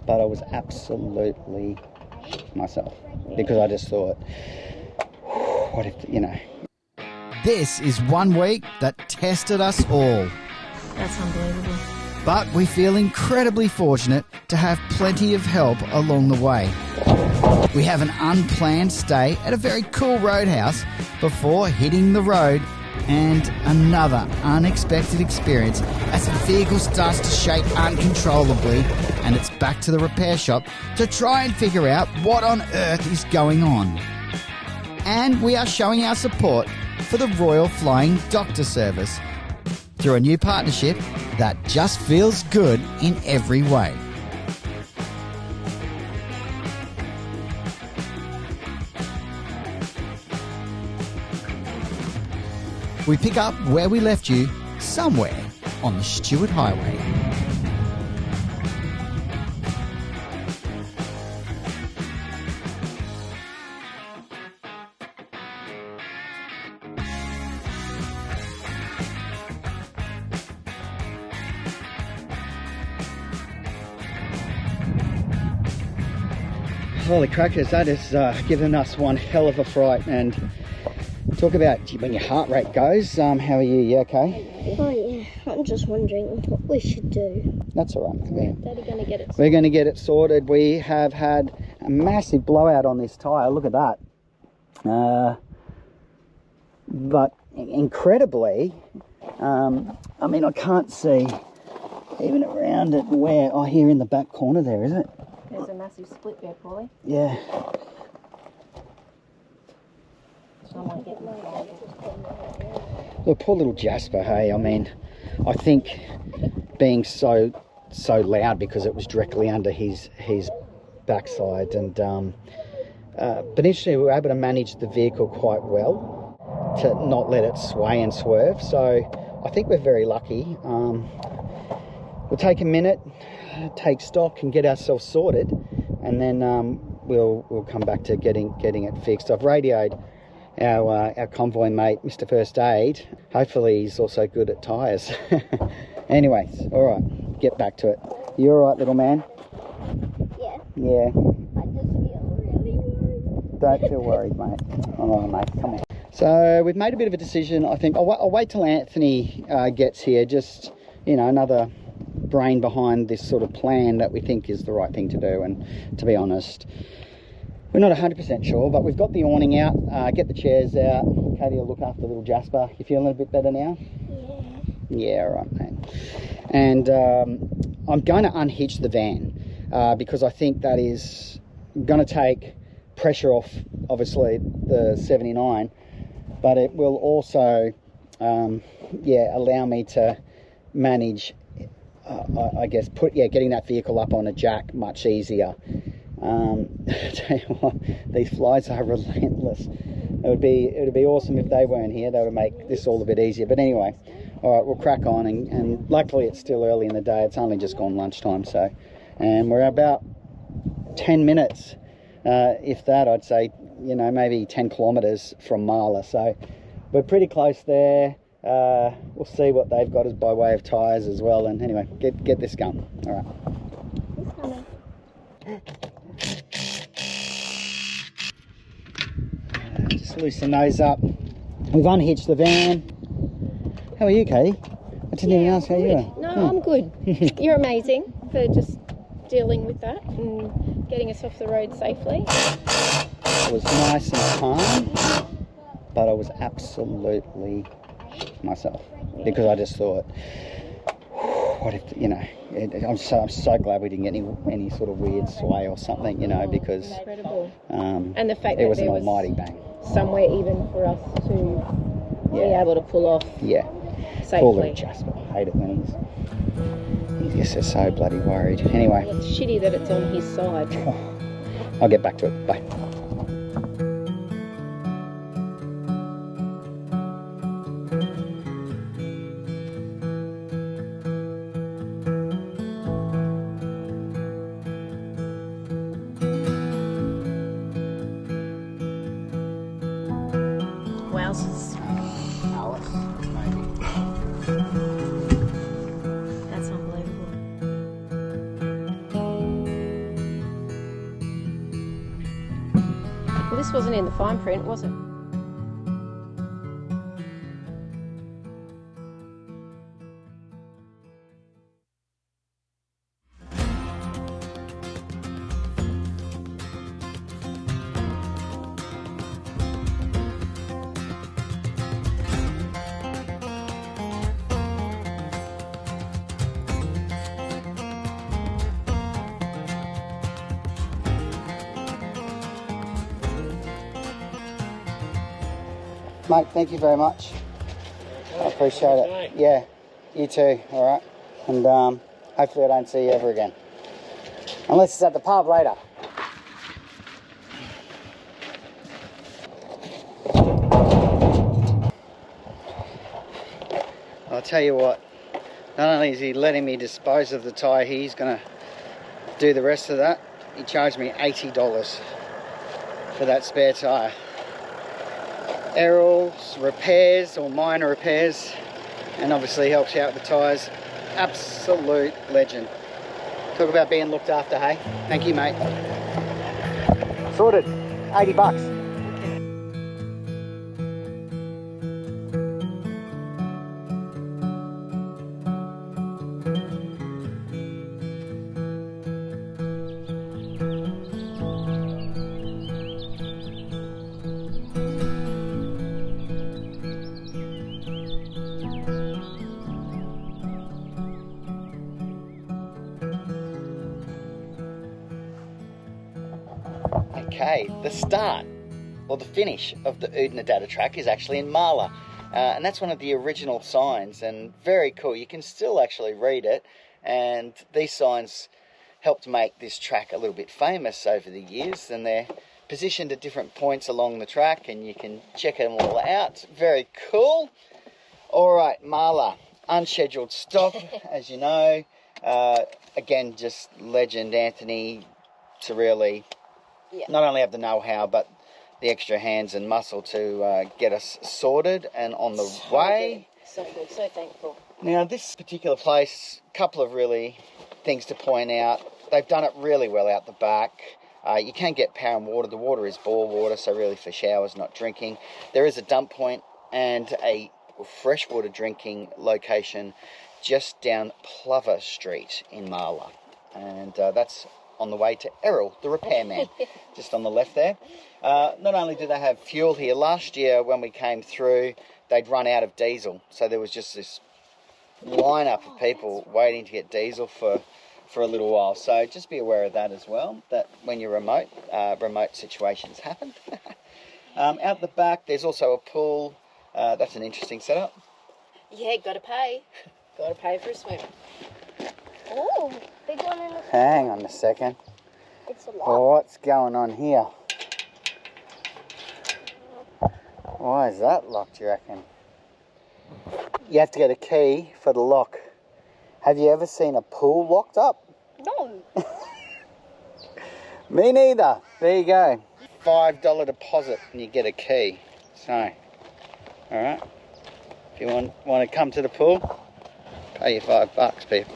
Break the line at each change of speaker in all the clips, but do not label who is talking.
but I was absolutely myself because I just thought, what if, you know.
This is 1 week that tested us all.
That's unbelievable.
But we feel incredibly fortunate to have plenty of help along the way. We have an unplanned stay at a very cool roadhouse before hitting the road, and another unexpected experience as the vehicle starts to shake uncontrollably and it's back to the repair shop to try and figure out what on earth is going on. And we are showing our support for the Royal Flying Doctor Service through a new partnership that just feels good in every way. We pick up where we left you, somewhere on the Stuart Highway.
Holy crackers, that has given us one hell of a fright. And talk about when your heart rate goes. How are you? You okay?
Oh yeah, I'm just wondering what we should do.
That's all right. Yeah.
Daddy gonna get it sorted.
We're going to get it sorted. We have had a massive blowout on this tyre. Look at that. But incredibly, I mean, I can't see even around it where, oh, here in the back corner there, is it?
There's a massive split there, Paulie.
Yeah. Look, poor little Jasper, hey, I mean, I think being so loud because it was directly under his backside, and but interestingly we were able to manage the vehicle quite well to not let it sway and swerve, so I think we're very lucky. We'll take a minute, take stock and get ourselves sorted, and then we'll come back to getting it fixed. I've radioed our convoy mate, Mr. First Aid. Hopefully he's also good at tyres. Anyways, all right, get back to it. You all right, little man?
Yeah.
Yeah.
I just feel really worried.
Don't feel worried, mate. All right, mate, come on. So we've made a bit of a decision. I think I'll wait till Anthony gets here. Just, you know, another brain behind this sort of plan that we think is the right thing to do. And to be honest, we're not 100% sure, but we've got the awning out, get the chairs out. Katie will look after little Jasper. You feeling a bit better now?
Yeah.
Yeah, all right, mate. And I'm going to unhitch the van because I think that is going to take pressure off, obviously, the 79, but it will also, allow me to manage, I guess, getting that vehicle up on a jack much easier. Tell you what, these flies are relentless. It would be awesome if they weren't here. They would make this all a bit easier. But anyway, all right, we'll crack on, and luckily it's still early in the day. It's only just gone lunchtime, so, and we're about 10 minutes, if that, I'd say, you know, maybe 10 kilometres from Marla. So we're pretty close there. We'll see what they've got as by way of tyres as well. And anyway, get this going. All right. Just loosen those up. We've unhitched the van. How are you, Katie? I didn't even ask how you were.
No, I'm good. You're amazing for just dealing with that and getting us off the road safely.
It was nice and calm, but I was absolutely myself because I just thought, what if, you know, I'm so glad we didn't get any sort of weird sway or something, you know, because
incredible. And the fact
it
that
was
there
an almighty bang.
Somewhere even for us to be able to pull off safely.
Poor little Jasper. I hate it when he's just so bloody worried. Anyway.
Well, it's shitty that it's on his side.
I'll get back to it. Bye.
Wowzers.
Alice, maybe.
That's unbelievable. This wasn't in the fine print, was it?
Mate, thank you very much. I appreciate it. Yeah, you too, alright? And hopefully I don't see you ever again. Unless it's at the pub later. I'll tell you what, not only is he letting me dispose of the tyre, he's going to do the rest of that. He charged me $80 for that spare tyre. Errols repairs, or minor repairs, and obviously helps you out with the tyres. Absolute legend. Talk about being looked after, hey? Thank you, mate. Sorted. $80. Okay, the start or the finish of the Oodnadatta track is actually in Marla, and that's one of the original signs, and very cool. You can still actually read it, and these signs helped make this track a little bit famous over the years, and they're positioned at different points along the track, and you can check them all out. Very cool. All right, Marla, unscheduled stop, as you know. Again, just legend Anthony to really not only have the know-how, but the extra hands and muscle to get us sorted and on the way.
So good, so thankful.
Now, this particular place, a couple of really things to point out. They've done it really well out the back. You can get power and water. The water is bore water, so really for showers, not drinking. There is a dump point and a freshwater drinking location just down Plover Street in Marla. And that's on the way to Errol, the repairman, just on the left there. Not only do they have fuel here, last year when we came through, they'd run out of diesel. So there was just this lineup of people waiting to get diesel for a little while. So just be aware of that as well, that when you're remote situations happen. Out the back, there's also a pool. That's an interesting setup.
Yeah, gotta pay. Gotta pay for a swim. Oh, big one in the...
Hang on a second.
It's a lot.
Well, what's going on here? Why is that locked, do you reckon? You have to get a key for the lock. Have you ever seen a pool locked up?
No.
Me neither. There you go. $5 deposit and you get a key. So, alright. If you want to come to the pool, pay your $5, people.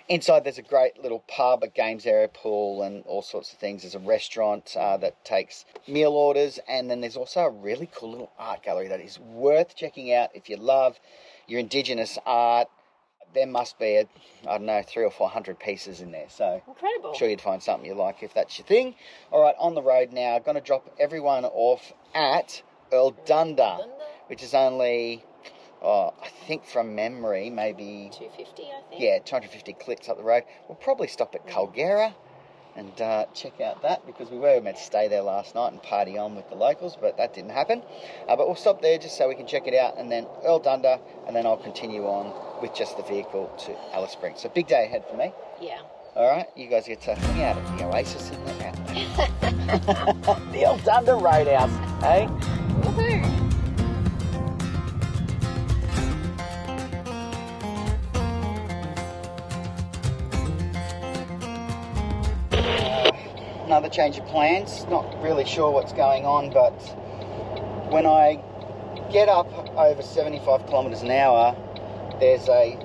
Inside there's a great little pub, a games area, pool and all sorts of things. There's a restaurant that takes meal orders, and then there's also a really cool little art gallery that is worth checking out if you love your Indigenous art. There must be, I don't know, 300 or 400 pieces in there. So
incredible.
I'm sure you'd find something you like if that's your thing. All right, on the road now. Going to drop everyone off at Erldunda, which is only... I think from memory, maybe...
250, I think.
Yeah, 250 clicks up the road. We'll probably stop at Kulgera and check out that, because we were meant to stay there last night and party on with the locals, but that didn't happen. But we'll stop there just so we can check it out, and then Erldunda, and then I'll continue on with just the vehicle to Alice Springs. So big day ahead for me.
Yeah.
All right, you guys get to hang out at the Oasis in the out the Erldunda Roadhouse, hey?
Woohoo!
Another change of plans. Not really sure what's going on, but when I get up over 75 kilometres an hour, there's a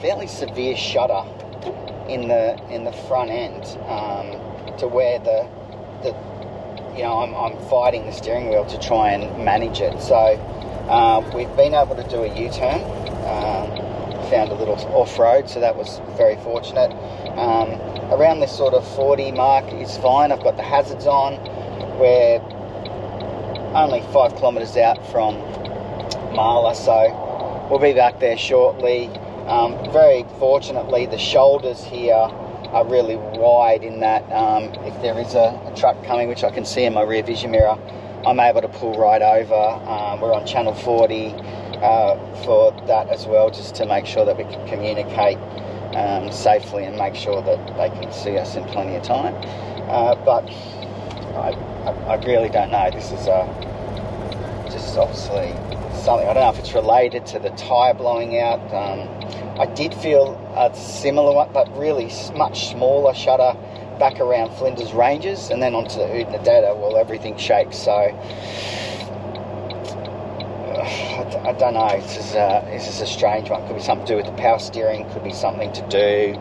fairly severe shudder in the front end, to where the you know, I'm fighting the steering wheel to try and manage it. So we've been able to do a U-turn, found a little off-road, so that was very fortunate. Around this sort of 40 mark is fine. I've got the hazards on. We're only 5 kilometres out from Marla, so we'll be back there shortly. Very fortunately, the shoulders here are really wide in that if there is a truck coming, which I can see in my rear vision mirror, I'm able to pull right over. We're on channel 40 for that as well, just to make sure that we can communicate safely and make sure that they can see us in plenty of time. But I really don't know. This is just obviously something. I don't know if it's related to the tyre blowing out. I did feel a similar one, but really much smaller shudder back around Flinders Ranges, and then onto the Oodnadatta. Well, everything shakes. So I don't know. This is a strange one. Could be something to do with the power steering. Could be something to do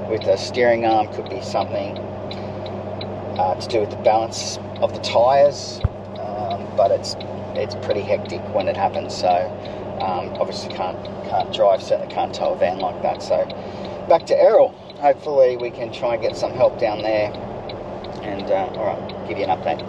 with the steering arm. Could be something to do with the balance of the tyres. But it's pretty hectic when it happens. So obviously can't drive. Certainly can't tow a van like that. So back to Errol. Hopefully we can try and get some help down there. And all right, give you an update.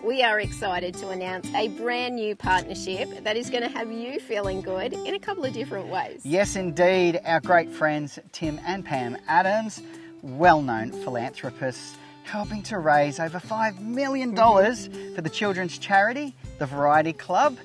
We are excited to announce a brand new partnership that is going to have you feeling good in a couple of different ways.
Yes, indeed. Our great friends Tim and Pam Adams, well-known philanthropists, helping to raise over $5 million for the children's charity, the Variety Club,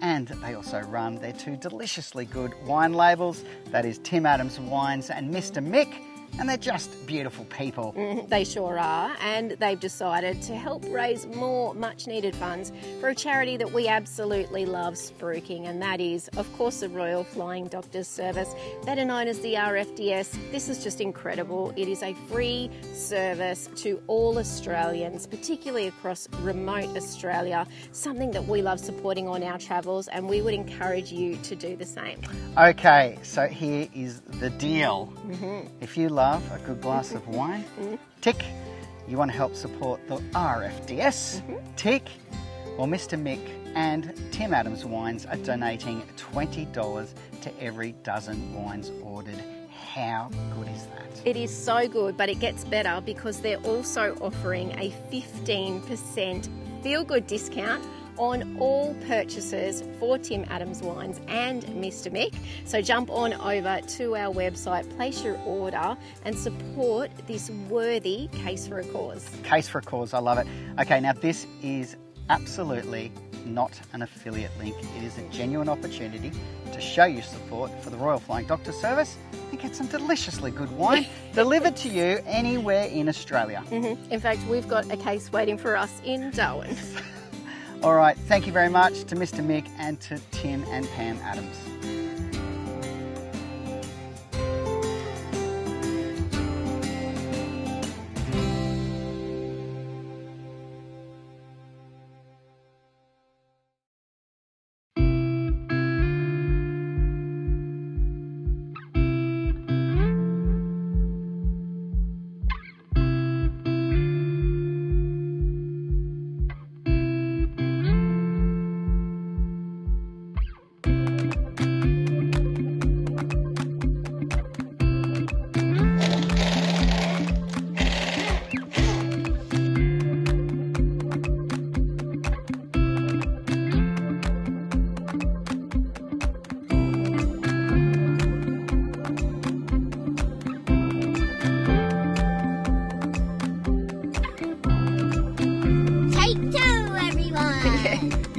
and they also run their 2 deliciously good wine labels. That is Tim Adams Wines and Mr. Mick. And they're just beautiful people.
They sure are, and they've decided to help raise more much-needed funds for a charity that we absolutely love spruiking, and that is, of course, the Royal Flying Doctors Service, better known as the RFDS. This is just incredible. It is a free service to all Australians, particularly across remote Australia, something that we love supporting on our travels, and we would encourage you to do the same.
Okay, so here is the deal. If you love a good glass of wine, tick. You want to help support the RFDS, tick. Well, Mr. Mick and Tim Adams Wines are donating $20 to every dozen wines ordered. How good is that?
It is so good, but it gets better because they're also offering a 15% feel-good discount on all purchases for Tim Adams Wines and Mr. Mick. So jump on over to our website, place your order and support this worthy case for a cause.
Case for a cause, I love it. Okay, now this is absolutely not an affiliate link. It is a genuine opportunity to show your support for the Royal Flying Doctor Service and get some deliciously good wine delivered to you anywhere in Australia.
In fact, we've got a case waiting for us in Darwin.
All right, thank you very much to Mr. Mick and to Tim and Pam Adams.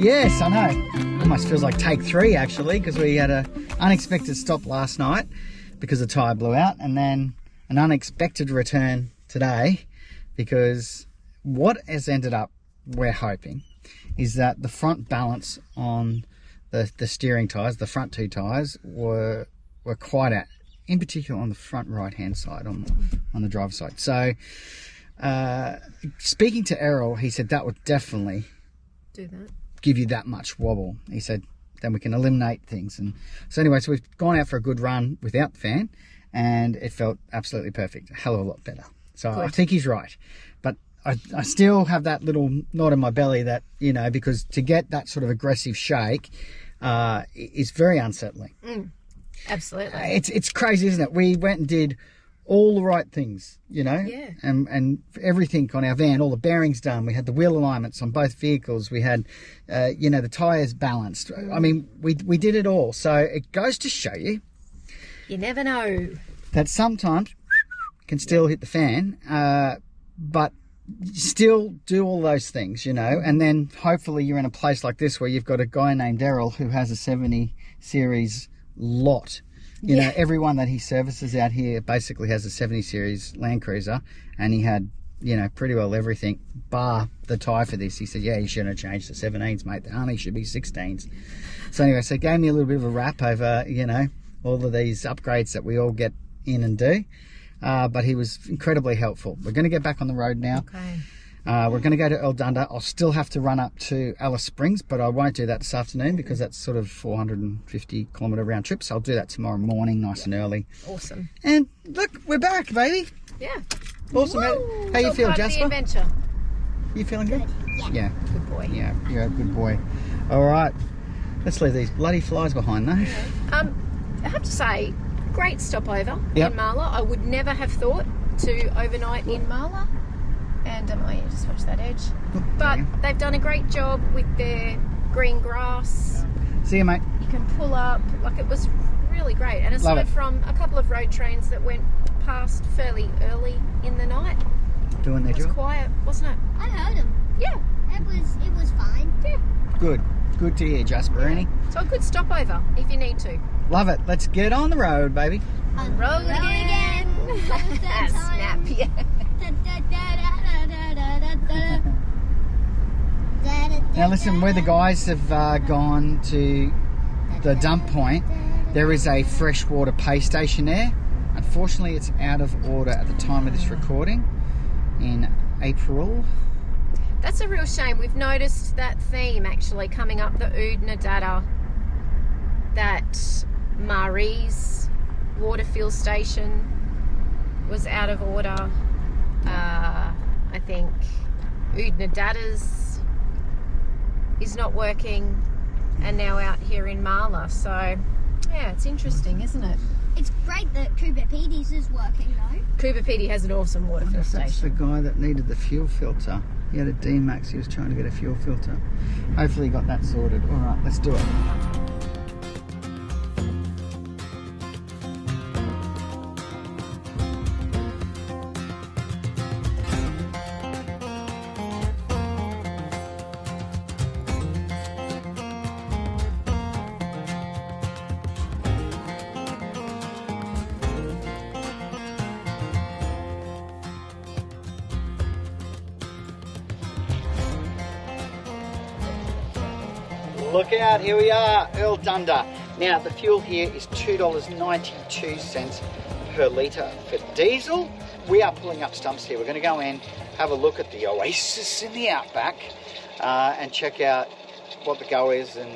Yes, I know. Almost feels like take 3 actually, because we had an unexpected stop last night because the tyre blew out, and then an unexpected return today because what has ended up, we're hoping, is that the front balance on the steering tyres, the front 2 tyres, were quite out, in particular on the front right hand side on the driver's side. So
speaking to Errol, he said that would definitely
Do that.
give you that much wobble. He said, then we can eliminate things. And so anyway, so we've gone out for a good run without the fan, and it felt absolutely perfect. A hell of a lot better. So
Good.
I think he's right. But I still have that little knot in my belly that, you know, because to get that sort of aggressive shake is very unsettling.
Absolutely.
It's crazy, isn't it? We went and did all the right things, you know,
Yeah.
and everything on our van, all the bearings done. We had the wheel alignments on both vehicles. We had, you know, the tyres balanced. I mean, we did it all. So it goes to show you
You never know.
that sometimes can still hit the fan, but still do all those things, you know, and then hopefully you're in a place like this where you've got a guy named Errol who has a 70 series lot. You know, everyone that he services out here basically has a 70 series Land Cruiser, and he had, you know, pretty well everything bar the tyre for this. He said, yeah, you shouldn't have changed to 17s, mate. The Army should be 16s. So anyway, so he gave me a little bit of a rap over, you know, all of these upgrades that we all get in and do. But he was incredibly helpful. We're going to get back on the road now.
Okay.
We're going to go to Erldunda. I'll still have to run up to Alice Springs, but I won't do that this afternoon because that's sort of 450 kilometre round trip. So I'll do that tomorrow morning, nice and early.
Awesome.
And look, we're back, baby.
Yeah.
Awesome.
Woo!
How you
All
feel,
part of the
Jasper?
adventure.
You feeling good? Yeah.
Good boy.
Yeah, you're a good boy. All right. Let's leave these bloody flies behind, though.
I have to say, great stopover
Yep.
in Marla. I would never have thought to overnight in Marla. And oh yeah, just watch that edge. But they've done a great job with their green grass.
See you, mate.
You can pull up. Like, it was really great. And
Love
aside
it.
from a couple of road trains that went past fairly early in the night,
Doing their
it was
job.
quiet, wasn't it?
I heard him.
Yeah.
It was fine.
Yeah.
Good. Good to hear, Jasper. Ernie.
So a good stopover if you need to.
Love it. Let's get on the road, baby.
On the
Road again. Snap, yeah.
Now listen, where the guys have gone to the dump point, there is a freshwater pay station there. Unfortunately, it's out of order at the time of this recording in April.
That's a real shame. We've noticed that theme actually coming up the Oodnadatta, that Marie's water fill station was out of order. I think Oodnadatta's is not working, and now out here in Marla. So yeah, it's interesting, isn't it?
It's great that Coober Pedy's is working though.
Coober Pedy has an awesome water fill
That's the
station.
guy that needed the fuel filter. He had a D-Max, he was trying to get a fuel filter. Hopefully he got that sorted. All right, let's do it. Look out, here we are, Erldunda. Now, the fuel here is $2.92 per litre for diesel. We are pulling up stumps here. We're going to go in, have a look at the oasis in the outback, and check out what the go is and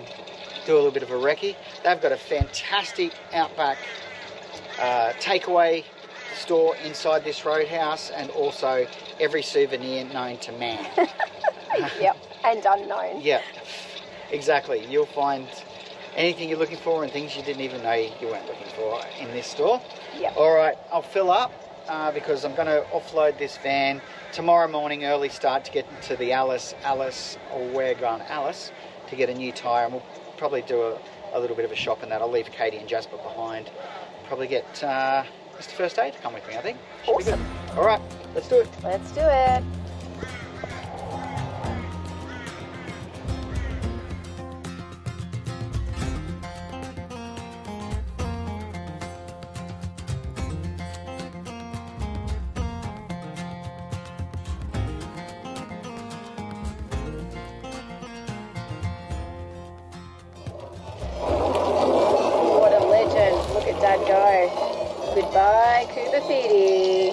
do a little bit of a recce. They've got a fantastic outback takeaway store inside this roadhouse, and also every souvenir known to man.
Yep, and unknown.
Yeah. Exactly. You'll find anything you're looking for and things you didn't even know you weren't looking for in this store.
Yep.
All right, I'll fill up because I'm going to offload this van tomorrow morning, early start to get to the Alice, or we're going to Alice to get a new tyre, and we'll probably do a little bit of a shop in that. I'll leave Katie and Jasper behind. Probably get Mr. First Aid to come with me, I think. Should be good. All right, let's do it.
Let's do it. What a legend. Look at Dad go. Goodbye, Coober Pedy.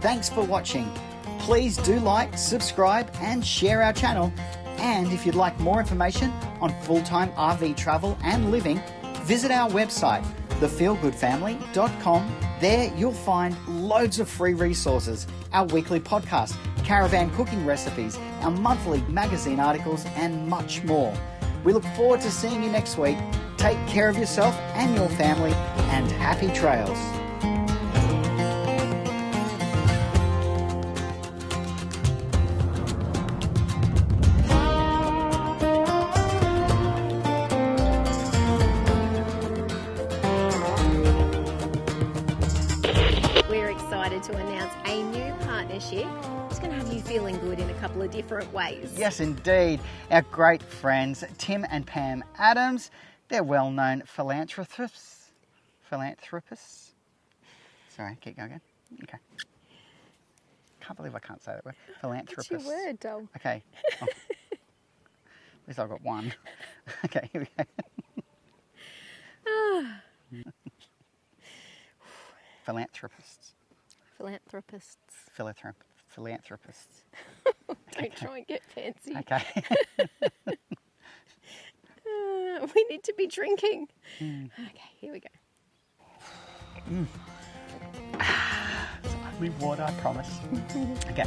thanks for watching. Please do like, subscribe and share our channel. And if you'd like more information on full-time RV travel and living, visit our website, thefeelgoodfamily.com. There you'll find loads of free resources, our weekly podcast, caravan cooking recipes, our monthly magazine articles and much more. We look forward to seeing you next week. Take care of yourself and your family, and happy trails.
We're excited to announce a new partnership. It's going to have you feeling good in a couple of different ways.
Yes, indeed. Our great friends, Tim and Pam Adams, they're well-known philanthropists. Sorry, keep going. Okay. Can't believe I can't say that word. Philanthropists.
What's your word, doll?
Okay. Oh. At least I've got one. Okay, here we go. Philanthropists. Philanthropists.
Don't try and get fancy.
Okay.
We need to be drinking. Okay, here we go.
It's only water, I promise. Okay.